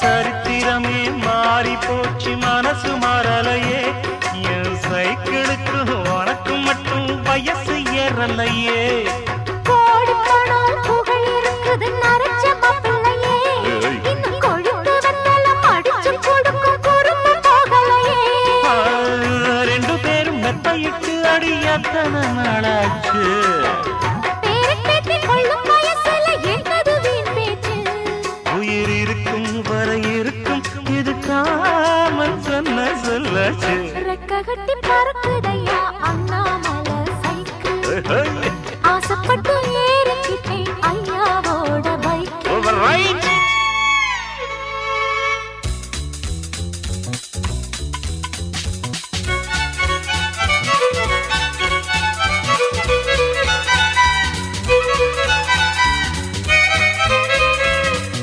சரித்திரமே மாறி போச்சு மனசு மாறலையே என் சைக்கிளுக்கு உனக்கு மட்டும் வயசு ஏறலையே